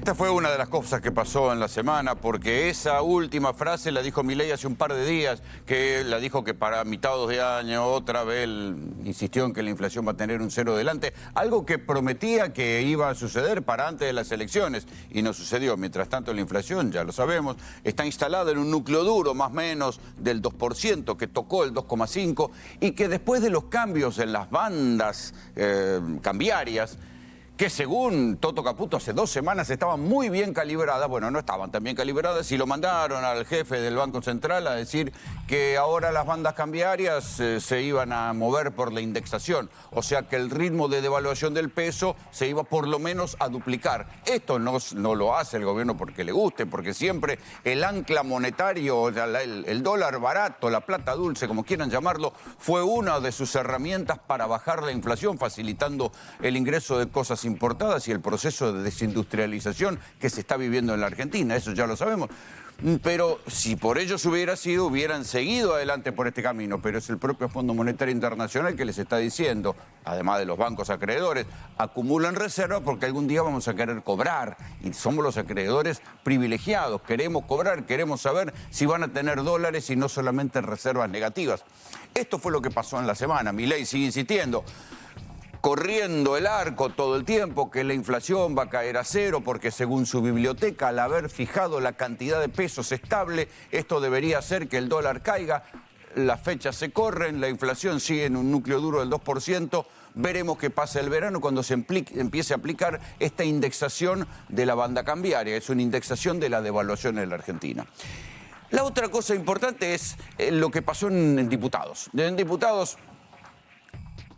Esta fue una de las cosas que pasó en la semana, porque esa última frase la dijo Milei hace un par de días, que la dijo que para mitad de año otra vez él insistió en que la inflación va a tener un cero delante, algo que prometía que iba a suceder para antes de las elecciones, y no sucedió. Mientras tanto, la inflación, ya lo sabemos, está instalada en un núcleo duro más o menos del 2%, que tocó el 2,5%, y que después de los cambios en las bandas cambiarias, que según Toto Caputo hace 2 semanas estaban muy bien calibradas, bueno, no estaban tan bien calibradas, y lo mandaron al jefe del Banco Central a decir que ahora las bandas cambiarias se iban a mover por la indexación, o sea que el ritmo de devaluación del peso se iba por lo menos a duplicar. Esto no lo hace el gobierno porque le guste, porque siempre el ancla monetario, el dólar barato, la plata dulce, como quieran llamarlo, fue una de sus herramientas para bajar la inflación, facilitando el ingreso de cosas importadas y el proceso de desindustrialización que se está viviendo en la Argentina, eso ya lo sabemos. Pero si por ellos hubiera sido, hubieran seguido adelante por este camino, pero es el propio Fondo Monetario Internacional que les está diciendo, además de los bancos acreedores, acumulan reservas porque algún día vamos a querer cobrar, y somos los acreedores privilegiados, queremos cobrar, queremos saber si van a tener dólares y no solamente reservas negativas. Esto fue lo que pasó en la semana. Milei sigue insistiendo, corriendo el arco todo el tiempo, que la inflación va a caer a cero, porque según su biblioteca, al haber fijado la cantidad de pesos estable, esto debería hacer que el dólar caiga. Las fechas se corren, la inflación sigue en un núcleo duro del 2%. Veremos qué pasa el verano cuando se empiece a aplicar esta indexación de la banda cambiaria. Es una indexación de la devaluación en la Argentina. La otra cosa importante es lo que pasó en diputados. En diputados,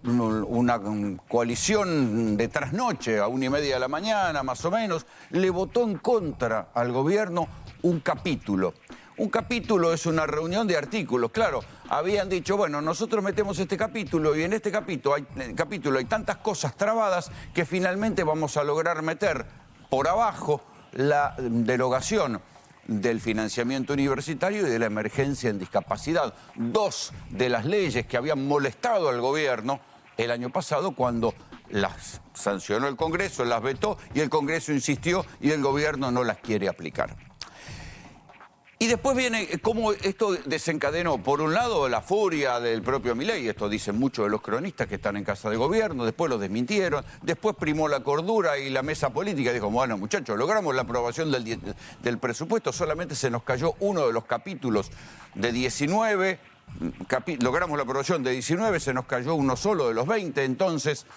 una coalición de trasnoche a 1:30 de la mañana, más o menos, le votó en contra al gobierno un capítulo. Un capítulo es una reunión de artículos. Claro, habían dicho, bueno, nosotros metemos este capítulo y en este capítulo hay tantas cosas trabadas que finalmente vamos a lograr meter por abajo la derogación del financiamiento universitario y de la emergencia en discapacidad. 2 de las leyes que habían molestado al gobierno el año pasado cuando las sancionó el Congreso, las vetó y el Congreso insistió y el gobierno no las quiere aplicar. Y después viene cómo esto desencadenó, por un lado, la furia del propio Milei, esto dicen muchos de los cronistas que están en casa de gobierno, después lo desmintieron, después primó la cordura y la mesa política dijo, bueno, muchachos, logramos la aprobación del presupuesto, solamente se nos cayó uno de los capítulos de 19, logramos la aprobación de 19, se nos cayó uno solo de los 20, entonces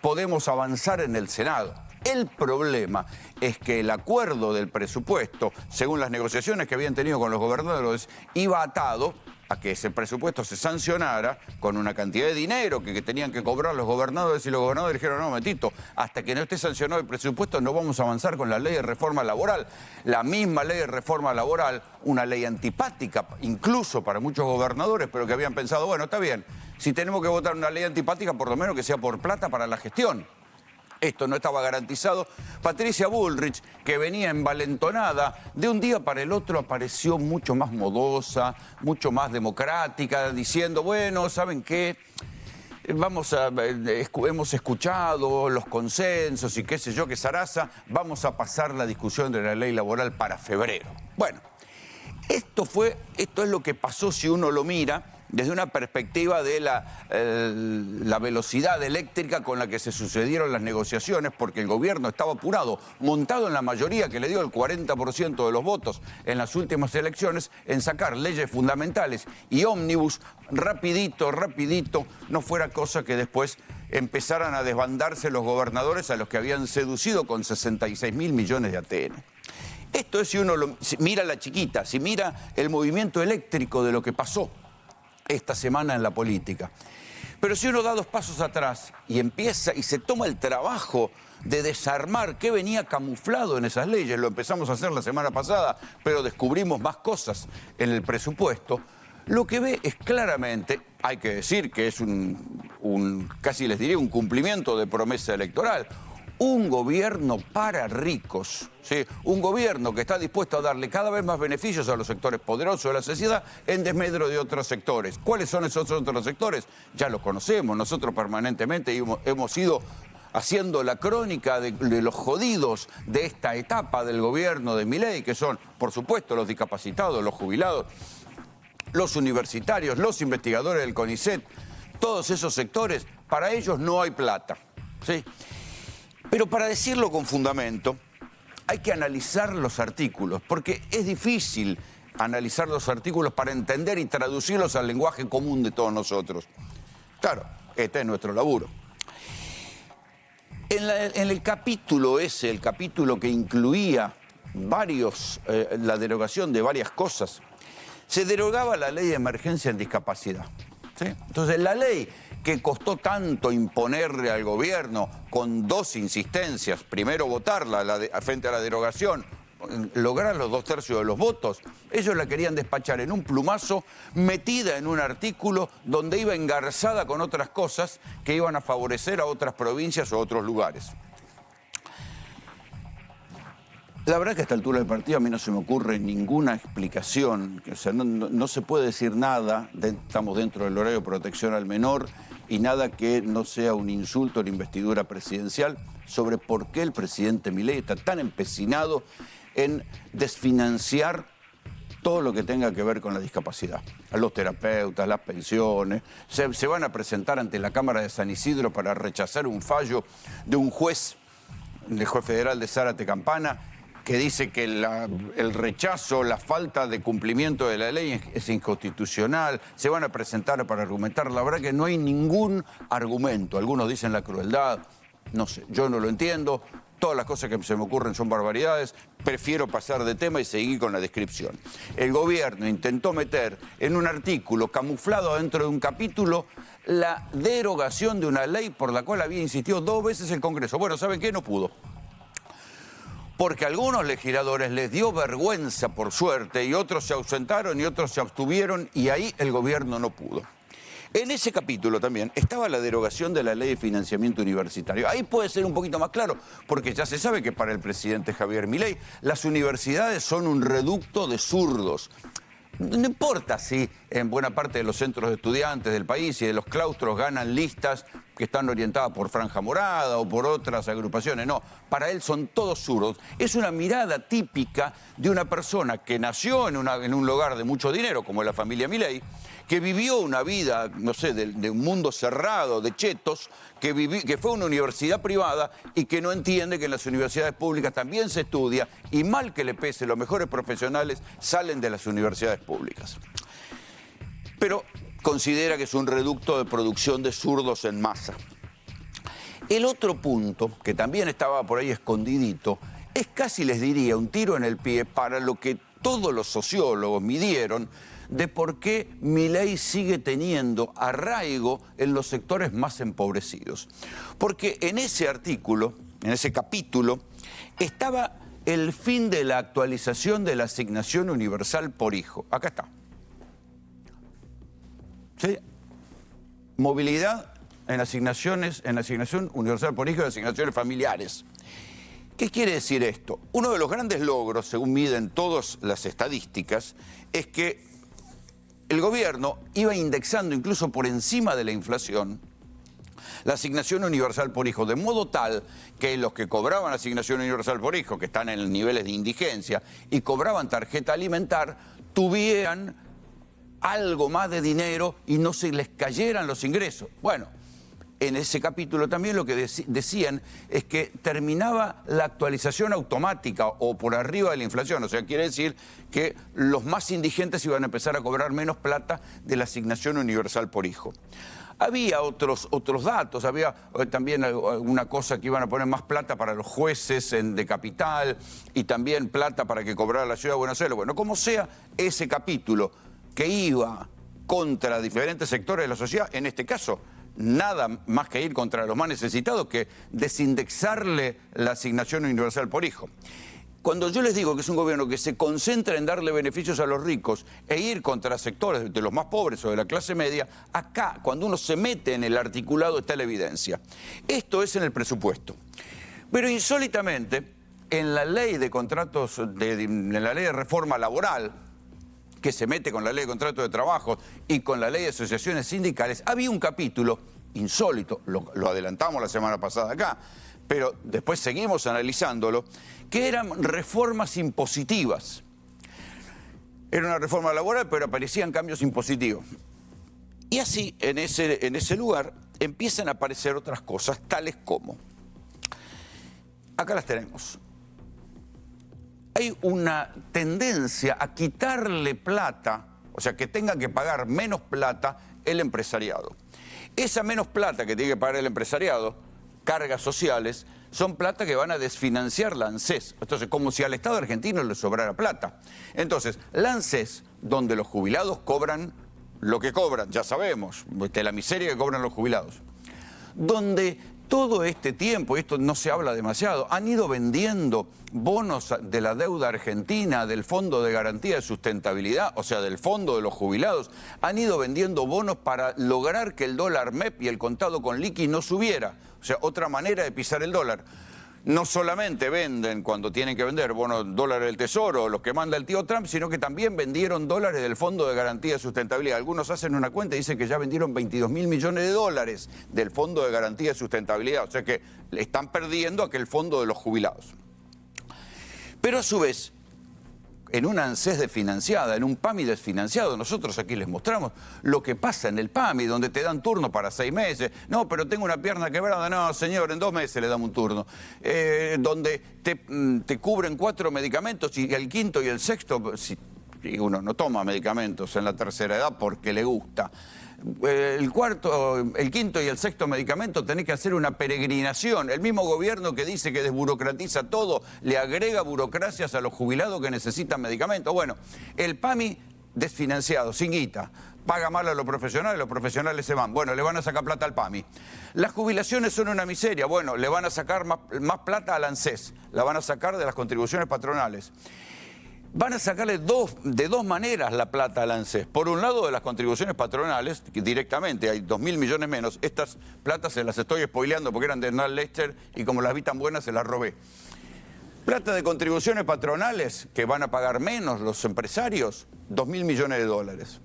podemos avanzar en el Senado. El problema es que el acuerdo del presupuesto, según las negociaciones que habían tenido con los gobernadores, iba atado a que ese presupuesto se sancionara con una cantidad de dinero que tenían que cobrar los gobernadores, y los gobernadores dijeron, no, momentito, hasta que no esté sancionado el presupuesto no vamos a avanzar con la ley de reforma laboral. La misma ley de reforma laboral, una ley antipática incluso para muchos gobernadores, pero que habían pensado, bueno, está bien, si tenemos que votar una ley antipática, por lo menos que sea por plata para la gestión. Esto no estaba garantizado. Patricia Bullrich, que venía envalentonada, de un día para el otro apareció mucho más modosa, mucho más democrática, diciendo, bueno, ¿saben qué? Hemos escuchado los consensos y qué sé yo, que Sarasa, vamos a pasar la discusión de la ley laboral para febrero. Bueno, esto es lo que pasó si uno lo mira desde una perspectiva de la velocidad eléctrica con la que se sucedieron las negociaciones, porque el gobierno estaba apurado, montado en la mayoría que le dio el 40% de los votos en las últimas elecciones, en sacar leyes fundamentales y ómnibus rapidito, no fuera cosa que después empezaran a desbandarse los gobernadores a los que habían seducido con 66.000 millones de ATN. Esto es si uno mira la chiquita, si mira el movimiento eléctrico de lo que pasó esta semana en la política. Pero si uno da 2 pasos atrás y empieza y se toma el trabajo de desarmar qué venía camuflado en esas leyes, lo empezamos a hacer la semana pasada, pero descubrimos más cosas en el presupuesto, lo que ve es claramente, hay que decir que es casi les diría un cumplimiento de promesa electoral, un gobierno para ricos, ¿sí? Un gobierno que está dispuesto a darle cada vez más beneficios a los sectores poderosos de la sociedad en desmedro de otros sectores. ¿Cuáles son esos otros sectores? Ya los conocemos, nosotros permanentemente hemos ido haciendo la crónica de los jodidos de esta etapa del gobierno de Milei, que son, por supuesto, los discapacitados, los jubilados, los universitarios, los investigadores del CONICET, todos esos sectores, para ellos no hay plata, ¿sí? Pero para decirlo con fundamento, hay que analizar los artículos, porque es difícil analizar los artículos para entender y traducirlos al lenguaje común de todos nosotros. Claro, este es nuestro laburo. En el capítulo ese, el capítulo que incluía la derogación de varias cosas, se derogaba la ley de emergencia en discapacidad, ¿sí? Entonces, la ley que costó tanto imponerle al gobierno con dos insistencias, primero votarla frente a la derogación, lograr los 2/3 de los votos, ellos la querían despachar en un plumazo, metida en un artículo donde iba engarzada con otras cosas que iban a favorecer a otras provincias o otros lugares. La verdad que a esta altura del partido a mí no se me ocurre ninguna explicación, o sea, no se puede decir nada, estamos dentro del horario de protección al menor, y nada que no sea un insulto a la investidura presidencial sobre por qué el presidente Milei está tan empecinado en desfinanciar todo lo que tenga que ver con la discapacidad. A los terapeutas, las pensiones, se van a presentar ante la Cámara de San Isidro para rechazar un fallo de un juez, el juez federal de Zárate Campana, que dice que el rechazo, la falta de cumplimiento de la ley es inconstitucional. Se van a presentar para argumentar. La verdad que no hay ningún argumento. Algunos dicen la crueldad. No sé, yo no lo entiendo. Todas las cosas que se me ocurren son barbaridades. Prefiero pasar de tema y seguir con la descripción. El gobierno intentó meter en un artículo camuflado dentro de un capítulo la derogación de una ley por la cual había insistido 2 veces el Congreso. Bueno, ¿saben qué? No pudo. Porque a algunos legisladores les dio vergüenza, por suerte, y otros se ausentaron y otros se abstuvieron, y ahí el gobierno no pudo. En ese capítulo también estaba la derogación de la ley de financiamiento universitario. Ahí puede ser un poquito más claro, porque ya se sabe que para el presidente Javier Milei las universidades son un reducto de zurdos. No importa si en buena parte de los centros de estudiantes del país y de los claustros ganan listas que están orientadas por Franja Morada o por otras agrupaciones. No, para él son todos zurdos. Es una mirada típica de una persona que nació en un lugar de mucho dinero, como la familia Milei, que vivió una vida, no sé, de un mundo cerrado, de chetos, que fue a una universidad privada y que no entiende que en las universidades públicas también se estudia, y mal que le pese, los mejores profesionales salen de las universidades públicas. Pero considera que es un reducto de producción de zurdos en masa. El otro punto, que también estaba por ahí escondidito, es casi, les diría, un tiro en el pie para lo que todos los sociólogos midieron de por qué Milei sigue teniendo arraigo en los sectores más empobrecidos. Porque en ese artículo, en ese capítulo, estaba el fin de la actualización de la asignación universal por hijo. Acá está. ¿Sí? Movilidad en asignación universal por hijo y asignaciones familiares. ¿Qué quiere decir esto? Uno de los grandes logros, según miden todas las estadísticas, es que el gobierno iba indexando incluso por encima de la inflación la asignación universal por hijo, de modo tal que los que cobraban asignación universal por hijo, que están en niveles de indigencia, y cobraban tarjeta alimentar, tuvieran algo más de dinero y no se les cayeran los ingresos. Bueno, en ese capítulo también lo que decían es que terminaba la actualización automática o por arriba de la inflación. O sea, quiere decir que los más indigentes iban a empezar a cobrar menos plata de la asignación universal por hijo. Había otros datos, había también alguna cosa que iban a poner más plata para los jueces de capital y también plata para que cobrara la ciudad de Buenos Aires. Bueno, como sea, ese capítulo que iba contra diferentes sectores de la sociedad, en este caso, nada más que ir contra los más necesitados que desindexarle la asignación universal por hijo. Cuando yo les digo que es un gobierno que se concentra en darle beneficios a los ricos e ir contra sectores de los más pobres o de la clase media, acá, cuando uno se mete en el articulado, está la evidencia. Esto es en el presupuesto. Pero insólitamente, en la ley de contratos, en la ley de reforma laboral, que se mete con la ley de contratos de trabajo y con la ley de asociaciones sindicales, había un capítulo insólito, lo adelantamos la semana pasada acá, pero después seguimos analizándolo, que eran reformas impositivas. Era una reforma laboral, pero aparecían cambios impositivos. Y así, en ese lugar, empiezan a aparecer otras cosas, tales como... Acá las tenemos. Hay una tendencia a quitarle plata, o sea, que tenga que pagar menos plata el empresariado. Esa menos plata que tiene que pagar el empresariado, cargas sociales, son plata que van a desfinanciar la ANSES. Entonces, como si al Estado argentino le sobrara plata. Entonces, la ANSES, donde los jubilados cobran lo que cobran, ya sabemos, de la miseria que cobran los jubilados, donde todo este tiempo, y esto no se habla demasiado, han ido vendiendo bonos de la deuda argentina, del Fondo de Garantía de Sustentabilidad, o sea, del Fondo de los Jubilados, han ido vendiendo bonos para lograr que el dólar MEP y el contado con liqui no subiera. O sea, otra manera de pisar el dólar. No solamente venden cuando tienen que vender bonos, dólares del Tesoro, los que manda el tío Trump, sino que también vendieron dólares del Fondo de Garantía de Sustentabilidad. Algunos hacen una cuenta y dicen que ya vendieron 22.000 millones de dólares del Fondo de Garantía de Sustentabilidad. O sea que le están perdiendo aquel fondo de los jubilados. Pero a su vez, en una ANSES desfinanciada, en un PAMI desfinanciado, nosotros aquí les mostramos lo que pasa en el PAMI, donde te dan turno para 6 meses. No, pero tengo una pierna quebrada. No, señor, en 2 meses le damos un turno. Donde te cubren 4 medicamentos y el quinto y el sexto, y uno no toma medicamentos en la tercera edad porque le gusta. El quinto y el sexto medicamento tenés que hacer una peregrinación. El mismo gobierno que dice que desburocratiza todo, le agrega burocracias a los jubilados que necesitan medicamentos. Bueno, el PAMI desfinanciado, sin guita, paga mal a los profesionales se van. Bueno, le van a sacar plata al PAMI. Las jubilaciones son una miseria. Bueno, le van a sacar más plata al ANSES, la van a sacar de las contribuciones patronales. Van a sacarle de dos maneras la plata al ANSES. Por un lado, de las contribuciones patronales, que directamente hay 2.000 millones menos. Estas platas se las estoy spoileando porque eran de Hernán Lester y como las vi tan buenas se las robé. Plata de contribuciones patronales que van a pagar menos los empresarios, 2.000 millones de dólares.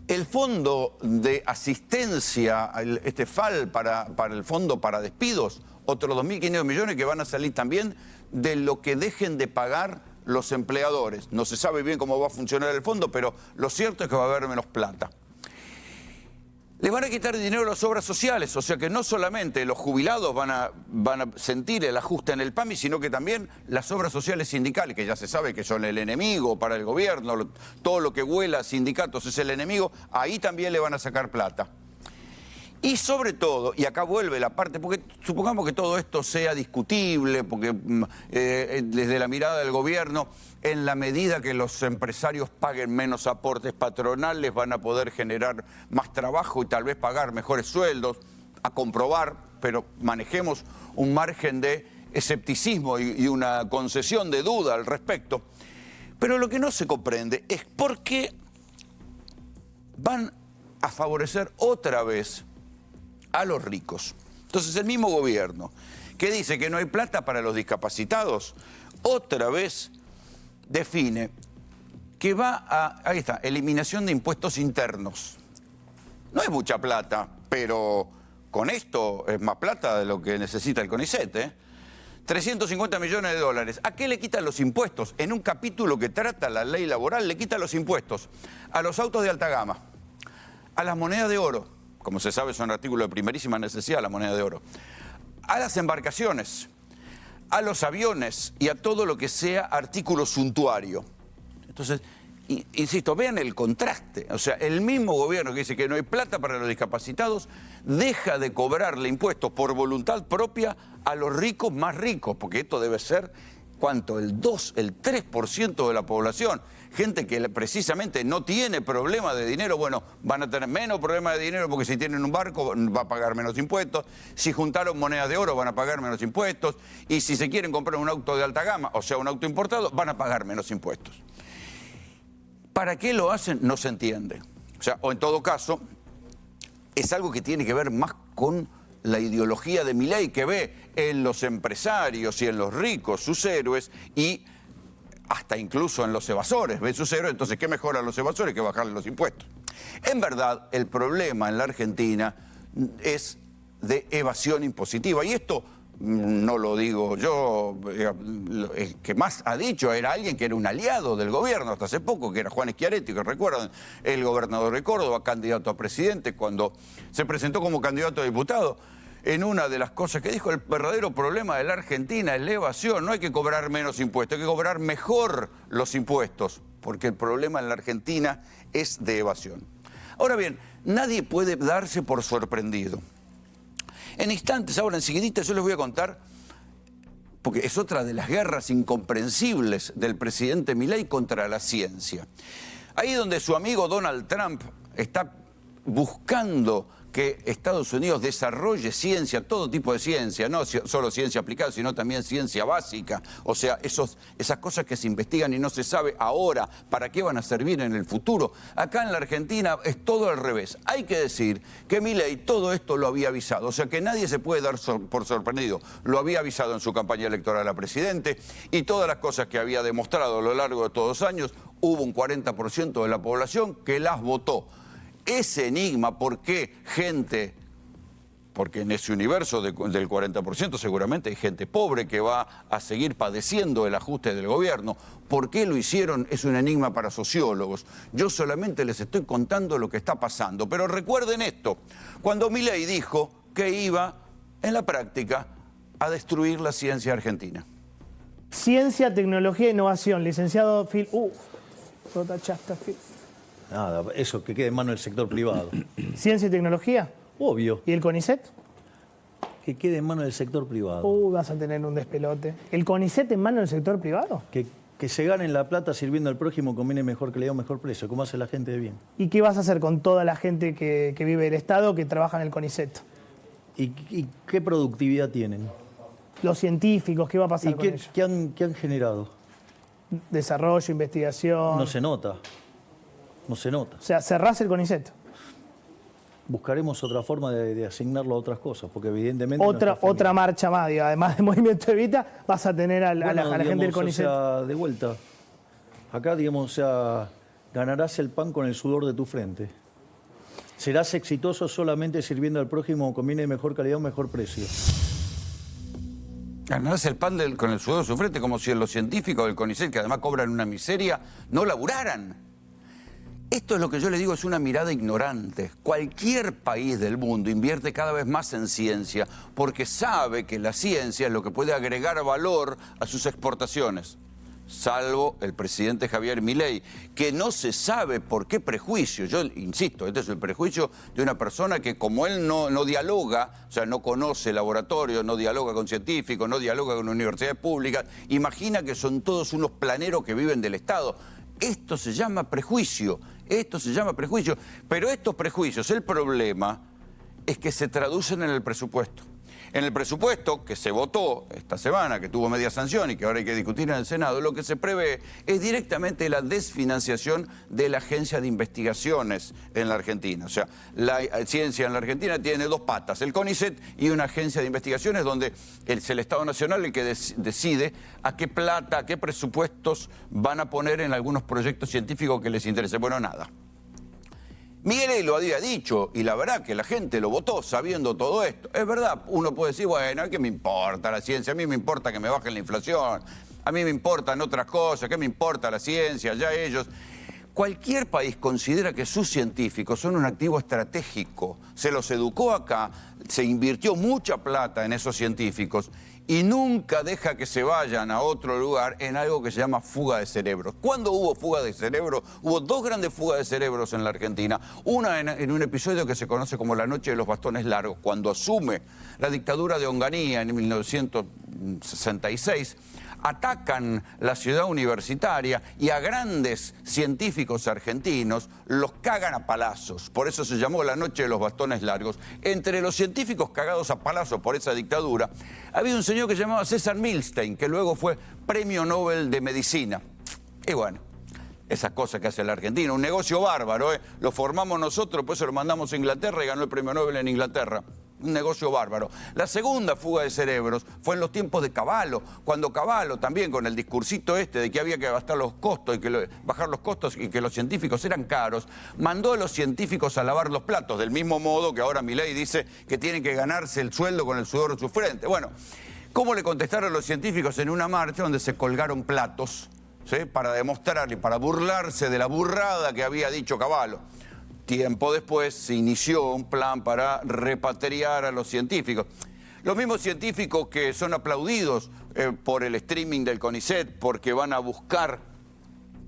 El fondo de asistencia, este FAL para el fondo para despidos, otros 2.500 millones que van a salir también de lo que dejen de pagar los empleadores. No se sabe bien cómo va a funcionar el fondo, pero lo cierto es que va a haber menos plata. Les van a quitar dinero a las obras sociales, o sea que no solamente los jubilados van a sentir el ajuste en el PAMI, sino que también las obras sociales sindicales, que ya se sabe que son el enemigo para el gobierno, todo lo que huela a sindicatos es el enemigo, ahí también le van a sacar plata. Y sobre todo, y acá vuelve la parte, porque supongamos que todo esto sea discutible, porque desde la mirada del gobierno, en la medida que los empresarios paguen menos aportes patronales, van a poder generar más trabajo y tal vez pagar mejores sueldos, a comprobar, pero manejemos un margen de escepticismo y una concesión de duda al respecto. Pero lo que no se comprende es por qué van a favorecer otra vez a los ricos. Entonces el mismo gobierno que dice que no hay plata para los discapacitados, otra vez define que va a, ahí está, eliminación de impuestos internos. No es mucha plata, pero con esto es más plata de lo que necesita el CONICET, ¿eh? 350 millones de dólares. ¿A qué le quitan los impuestos? En un capítulo que trata la ley laboral, le quitan los impuestos a los autos de alta gama, a las monedas de oro. Como se sabe, son artículos de primerísima necesidad, la moneda de oro. A las embarcaciones, a los aviones y a todo lo que sea artículo suntuario. Entonces, insisto, vean el contraste. O sea, el mismo gobierno que dice que no hay plata para los discapacitados, deja de cobrarle impuestos por voluntad propia a los ricos más ricos, porque esto debe ser, ¿cuánto? El 3% de la población. Gente que precisamente no tiene problema de dinero, bueno, van a tener menos problema de dinero porque si tienen un barco va a pagar menos impuestos, si juntaron monedas de oro van a pagar menos impuestos, y si se quieren comprar un auto de alta gama, o sea, un auto importado, van a pagar menos impuestos. ¿Para qué lo hacen? No se entiende. O sea, o en todo caso, es algo que tiene que ver más con la ideología de Milei, que ve en los empresarios y en los ricos sus héroes y hasta incluso en los evasores, ve sus héroes. Entonces, ¿qué mejora a los evasores que bajarle los impuestos? En verdad, el problema en la Argentina es de evasión impositiva. Y esto no lo digo yo, el que más ha dicho era alguien que era un aliado del gobierno hasta hace poco, que era Juan Schiaretti, que recuerdan, el gobernador de Córdoba, candidato a presidente, cuando se presentó como candidato a diputado. En una de las cosas que dijo, el verdadero problema de la Argentina es la evasión. No hay que cobrar menos impuestos, hay que cobrar mejor los impuestos, porque el problema en la Argentina es de evasión. Ahora bien, nadie puede darse por sorprendido. En instantes, ahora enseguidita, yo les voy a contar, porque es otra de las guerras incomprensibles del presidente Milei contra la ciencia. Ahí donde su amigo Donald Trump está buscando que Estados Unidos desarrolle ciencia, todo tipo de ciencia, no solo ciencia aplicada, sino también ciencia básica. O sea, esas cosas que se investigan y no se sabe ahora para qué van a servir en el futuro. Acá en la Argentina es todo al revés. Hay que decir que Milei todo esto lo había avisado. O sea, que nadie se puede dar por sorprendido. Lo había avisado en su campaña electoral a presidente y todas las cosas que había demostrado a lo largo de todos los años, hubo un 40% de la población que las votó. Ese enigma, ¿por qué gente? Porque en ese universo del 40% seguramente hay gente pobre que va a seguir padeciendo el ajuste del gobierno. ¿Por qué lo hicieron? Es un enigma para sociólogos. Yo solamente les estoy contando lo que está pasando. Pero recuerden esto, cuando Milei dijo que iba, en la práctica, a destruir la ciencia argentina. Ciencia, tecnología e innovación, licenciado Phil. Lo tachaste, Phil. Nada, eso que quede en manos del sector privado. ¿Ciencia y tecnología? Obvio. ¿Y el CONICET? Que quede en manos del sector privado. Vas a tener un despelote. ¿El CONICET en manos del sector privado? Que se ganen la plata sirviendo al prójimo conviene mejor que le dé un mejor precio, como hace la gente de bien. ¿Y qué vas a hacer con toda la gente que vive del Estado, que trabaja en el CONICET? ¿Y qué productividad tienen? Los científicos, ¿qué va a pasar con ellos? ¿Qué han generado? Desarrollo, investigación. No se nota. No se nota. O sea, cerrás el CONICET. Buscaremos otra forma de asignarlo a otras cosas, porque evidentemente... Otra marcha más, digo, además de Movimiento Evita, vas a tener a la gente del CONICET. O sea, de vuelta. Acá, digamos, o sea, ganarás el pan con el sudor de tu frente. Serás exitoso solamente sirviendo al prójimo, conviene de mejor calidad o mejor precio. Ganarás el pan con el sudor de su frente, como si los científicos del CONICET, que además cobran una miseria, no laburaran. Esto es lo que yo le digo, es una mirada ignorante. Cualquier país del mundo invierte cada vez más en ciencia porque sabe que la ciencia es lo que puede agregar valor a sus exportaciones. Salvo el presidente Javier Milei, que no se sabe por qué prejuicio. Yo insisto, este es el prejuicio de una persona que como él no dialoga, o sea, no conoce laboratorios, no dialoga con científicos, no dialoga con universidades públicas, imagina que son todos unos planeros que viven del Estado. Esto se llama prejuicio, pero estos prejuicios, el problema es que se traducen en el presupuesto. En el presupuesto que se votó esta semana, que tuvo media sanción y que ahora hay que discutir en el Senado, lo que se prevé es directamente la desfinanciación de la Agencia de Investigaciones en la Argentina. O sea, la ciencia en la Argentina tiene dos patas, el CONICET y una agencia de investigaciones donde es el Estado Nacional el que decide a qué plata, a qué presupuestos van a poner en algunos proyectos científicos que les interese. Bueno, nada. Milei lo había dicho y la verdad que la gente lo votó sabiendo todo esto. Es verdad, uno puede decir, bueno, ¿qué me importa la ciencia? A mí me importa que me baje la inflación, a mí me importan otras cosas, ¿qué me importa la ciencia? Ya ellos... Cualquier país considera que sus científicos son un activo estratégico. Se los educó acá, se invirtió mucha plata en esos científicos y nunca deja que se vayan a otro lugar en algo que se llama fuga de cerebros. ¿Cuándo hubo fuga de cerebros? Hubo dos grandes fugas de cerebros en la Argentina. Una en un episodio que se conoce como la Noche de los Bastones Largos, cuando asume la dictadura de Onganía en 1966. Atacan la ciudad universitaria y a grandes científicos argentinos los cagan a palazos. Por eso se llamó la Noche de los Bastones Largos. Entre los científicos cagados a palazos por esa dictadura, había un señor que se llamaba César Milstein, que luego fue Premio Nobel de Medicina. Y bueno, esas cosas que hace la Argentina, un negocio bárbaro, ¿eh? Lo formamos nosotros, pues se lo mandamos a Inglaterra y ganó el Premio Nobel en Inglaterra. un negocio bárbaro. La segunda fuga de cerebros fue en los tiempos de Cavallo, cuando Cavallo también con el discursito este de que había que bajar los costos y que los científicos eran caros, mandó a los científicos a lavar los platos, del mismo modo que ahora Milei dice que tienen que ganarse el sueldo con el sudor de su frente. Bueno, ¿cómo le contestaron los científicos en una marcha donde se colgaron platos, ¿sí?, para demostrar y para burlarse de la burrada que había dicho Cavallo? Tiempo después se inició un plan para repatriar a los científicos. Los mismos científicos que son aplaudidos por el streaming del CONICET porque van a buscar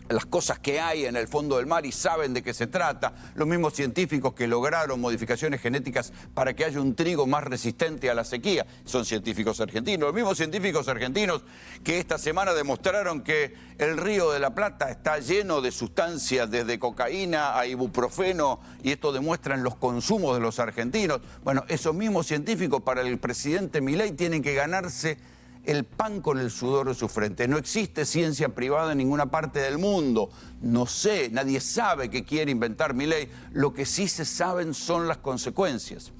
las cosas que hay en el fondo del mar y saben de qué se trata. Los mismos científicos que lograron modificaciones genéticas para que haya un trigo más resistente a la sequía. Son científicos argentinos. Los mismos científicos argentinos que esta semana demostraron que el Río de la Plata está lleno de sustancias desde cocaína a ibuprofeno, y esto demuestran los consumos de los argentinos. Bueno, esos mismos científicos para el presidente Milei tienen que ganarse el pan con el sudor de su frente. No existe ciencia privada en ninguna parte del mundo. No sé, nadie sabe qué quiere inventar Milei. Lo que sí se saben son las consecuencias.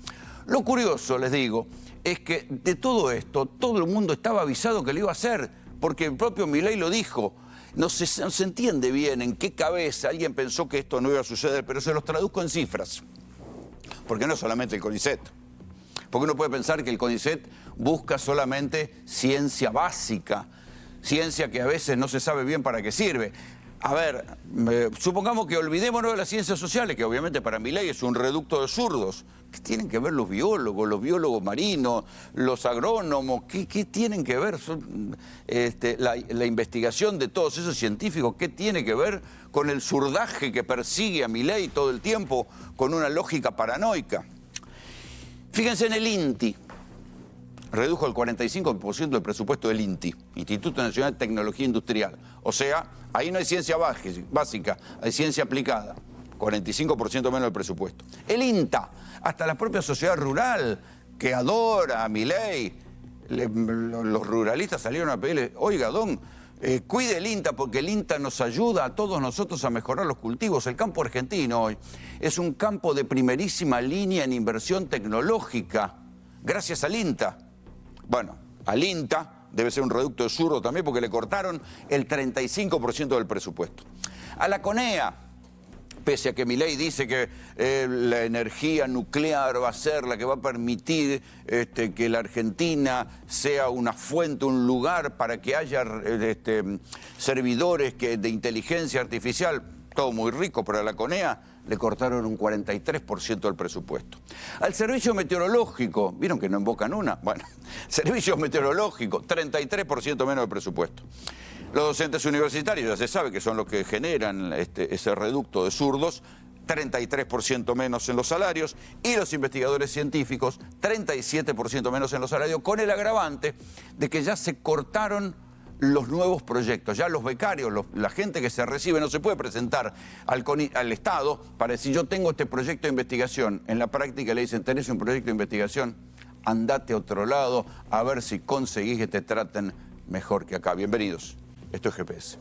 Lo curioso, les digo, es que de todo esto, todo el mundo estaba avisado que lo iba a hacer, porque el propio Milei lo dijo. No se entiende bien en qué cabeza alguien pensó que esto no iba a suceder, pero se los traduzco en cifras. Porque no es solamente el CONICET. Porque uno puede pensar que el CONICET busca solamente ciencia básica, ciencia que a veces no se sabe bien para qué sirve. A ver, supongamos que olvidémonos de las ciencias sociales, que obviamente para Milei es un reducto de zurdos. ¿Qué tienen que ver los biólogos marinos, los agrónomos? ¿Qué tienen que ver la investigación de todos esos científicos? ¿Qué tiene que ver con el zurdaje que persigue a Milei todo el tiempo con una lógica paranoica? Fíjense en el INTI. Redujo el 45% del presupuesto del INTI, Instituto Nacional de Tecnología Industrial. O sea, ahí no hay ciencia básica, hay ciencia aplicada. 45% menos del presupuesto. El INTA, hasta la propia sociedad rural, que adora a Milei, los ruralistas salieron a pedirle, oiga, don, cuide el INTA porque el INTA nos ayuda a todos nosotros a mejorar los cultivos. El campo argentino hoy es un campo de primerísima línea en inversión tecnológica, gracias al INTA. Bueno, al INTA debe ser un reducto de zurdo también porque le cortaron el 35% del presupuesto. A la CONEA, pese a que Milei dice que la energía nuclear va a ser la que va a permitir que la Argentina sea una fuente, un lugar para que haya servidores de inteligencia artificial, todo muy rico, pero a la CONEA le cortaron un 43% del presupuesto. Al servicio meteorológico, ¿vieron que no invocan una? Bueno, servicio meteorológico, 33% menos de presupuesto. Los docentes universitarios, ya se sabe que son los que generan ese reducto de zurdos, 33% menos en los salarios, y los investigadores científicos, 37% menos en los salarios, con el agravante de que ya se cortaron los nuevos proyectos. Ya los becarios, la gente que se recibe, no se puede presentar al Estado para decir, yo tengo este proyecto de investigación. En la práctica le dicen, tenés un proyecto de investigación, andate a otro lado a ver si conseguís que te traten mejor que acá. Bienvenidos. Esto es GPS.